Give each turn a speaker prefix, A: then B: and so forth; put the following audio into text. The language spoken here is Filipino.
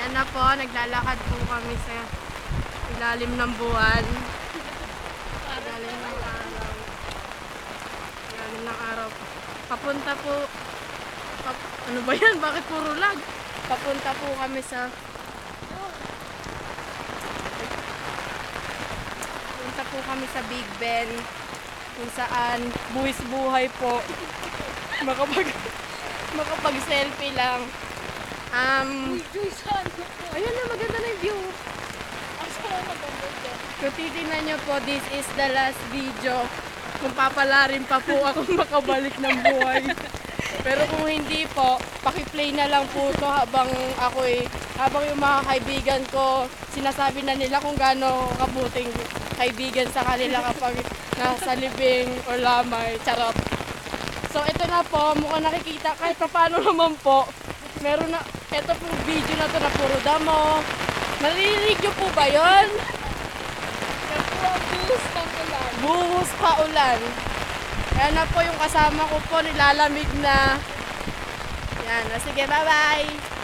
A: Yan na po, naglalakad po kami sa ilalim ng buwan. Ilalim ng araw. Ilalim ng araw. Papunta po, ano ba yan? Bakit puro lag? Papunta po kami sa Big Ben, kung saan buwis buhay po. Makapag-selfie lang. Ayun na, maganda na yung view. Kung titignan nyo po, this is the last video. Kung papalarin pa po akong makabalik ng buhay. Pero kung hindi po, pakiplay na lang po ito habang yung mga kaibigan ko, sinasabi na nila kung gaano kabuting kaibigan sa kanila kapag nasa libing o lamay. Charot. So ito na po, mukhang nakikita kahit paano naman po. Meron na, ito po video na to na puro damo. Naririnig nyo po ba yun? Buhos ng ulan. Buhos pa ulan. Ayan na po yung kasama ko po, nilalamig na. Yan, sige, bye-bye!